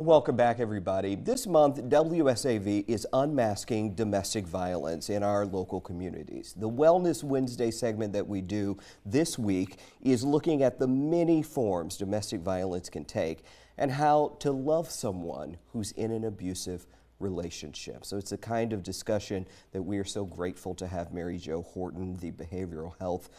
Welcome back, everybody. This month, WSAV is unmasking domestic violence in our local communities. The Wellness Wednesday segment that we do this week is looking at the many forms domestic violence can take and how to love someone who's in an abusive relationship. So it's a kind of discussion that we are so grateful to have Mary Jo Horton, the behavioral health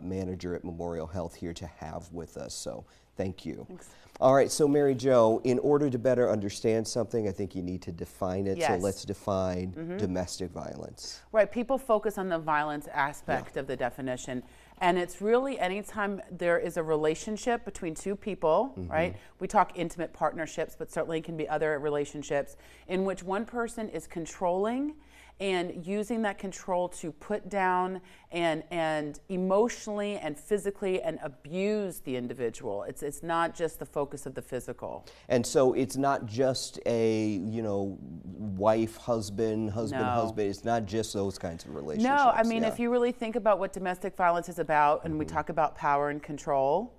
manager at Memorial Health, here to have with us. So thank you. Thanks. All right, so Mary Jo, in order to better understand something, I think you need to define it. Yes. So let's define domestic violence. Right, people focus on the violence aspect of the definition, and it's really anytime there is a relationship between two people, right? We talk intimate partnerships, but certainly it can be other relationships in which one person is controlling and using that control to put down and emotionally and physically and abuse the individual. It's not just the focus of the physical. And so it's not just a, wife, husband, husband. It's not just those kinds of relationships. No, I mean, if you really think about what domestic violence is about, and we talk about power and control,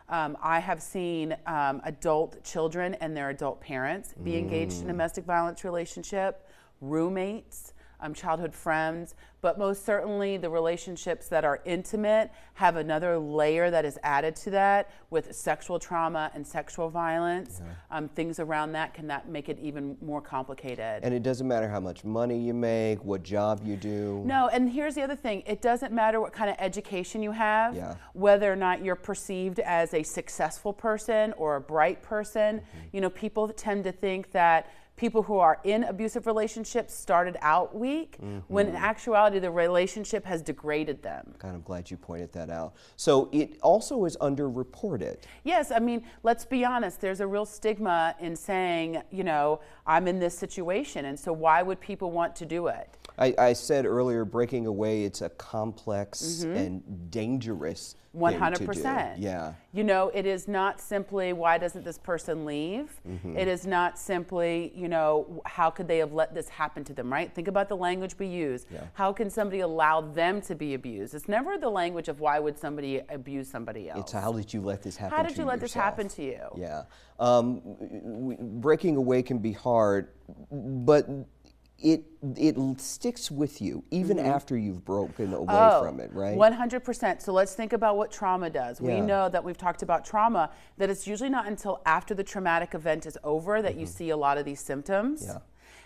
I have seen adult children and their adult parents be engaged in a domestic violence relationship, roommates, childhood friends, but most certainly the relationships that are intimate have another layer that is added to that with sexual trauma and sexual violence. Things around that can make it even more complicated. And it doesn't matter how much money you make, what job you do. No, and here's the other thing. It doesn't matter what kind of education you have, whether or not you're perceived as a successful person or a bright person. People tend to think that people who are in abusive relationships started out weak, when in actuality the relationship has degraded them. Kind of glad you pointed that out. So it also is underreported. Yes, I mean, let's be honest, there's a real stigma in saying, I'm in this situation, and so why would people want to do it? I said earlier, breaking away, it's a complex and dangerous 100%. thing to do. Yeah. It is not simply, why doesn't this person leave? It is not simply, how could they have let this happen to them, right? Think about the language we use. How can somebody allow them to be abused? It's never the language of why would somebody abuse somebody else. It's how did you let this happen to you? you? How did you let this happen to you? Yeah. Breaking away can be hard, but it sticks with you even after you've broken away from it, right? 100%. So let's think about what trauma does. We know that we've talked about trauma, that it's usually not until after the traumatic event is over that you see a lot of these symptoms.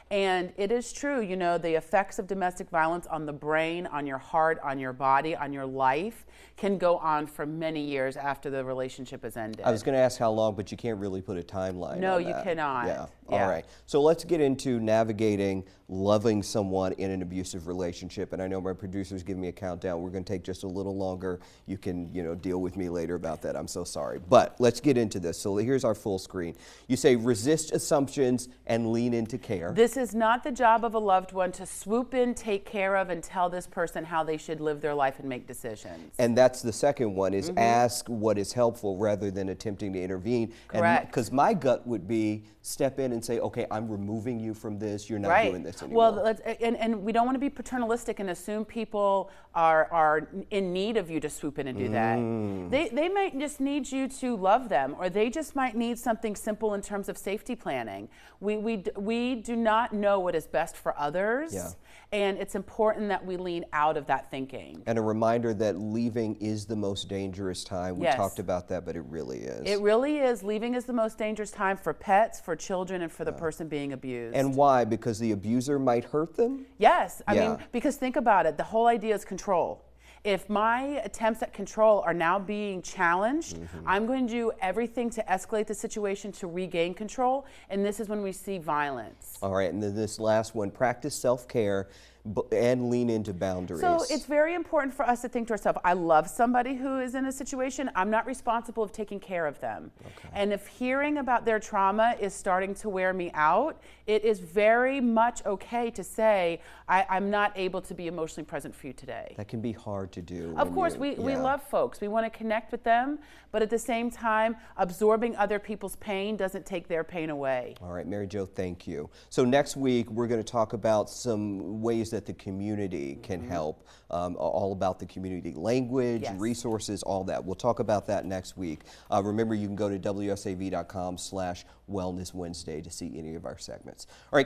And it is true, the effects of domestic violence on the brain, on your heart, on your body, on your life can go on for many years after the relationship has ended. I was going to ask how long, but you can't really put a timeline No, on you that. cannot. Yeah. All right. So let's get into navigating loving someone in an abusive relationship. And I know my producer's giving me a countdown. We're going to take just a little longer. You can, deal with me later about that. I'm so sorry. But let's get into this. So here's our full screen. You say resist assumptions and lean into care. This is not the job of a loved one to swoop in, take care of, and tell this person how they should live their life and make decisions. And that's the second one, is ask what is helpful rather than attempting to intervene. Correct. Because my gut would be step in and say, okay, I'm removing you from this. You're not doing this anymore. Well, and we don't want to be paternalistic and assume people are in need of you to swoop in and do that. They might just need you to love them, or they just might need something simple in terms of safety planning. We do not know what is best for others, and it's important that we lean out of that thinking. And a reminder that leaving is the most dangerous time. We talked about that, but it really is. It really is. Leaving is the most dangerous time for pets, for children, and for the person being abused. And why? Because the abuser might hurt them? Yes. I mean, because think about it. The whole idea is control. If my attempts at control are now being challenged, I'm going to do everything to escalate the situation to regain control, and this is when we see violence. All right, and then this last one, practice self-care and lean into boundaries. So it's very important for us to think to ourselves, I love somebody who is in a situation, I'm not responsible of taking care of them. And if hearing about their trauma is starting to wear me out, it is very much okay to say, I'm not able to be emotionally present for you today. That can be hard to do. Of course, we love folks. We want to connect with them, but at the same time, absorbing other people's pain doesn't take their pain away. All right, Mary Jo, thank you. So next week, we're going to talk about some ways that the community can help, all about the community language, Yes. resources, all that. We'll talk about that next week. Remember, you can go to WSAV.com/Wellness Wednesday to see any of our segments. All right.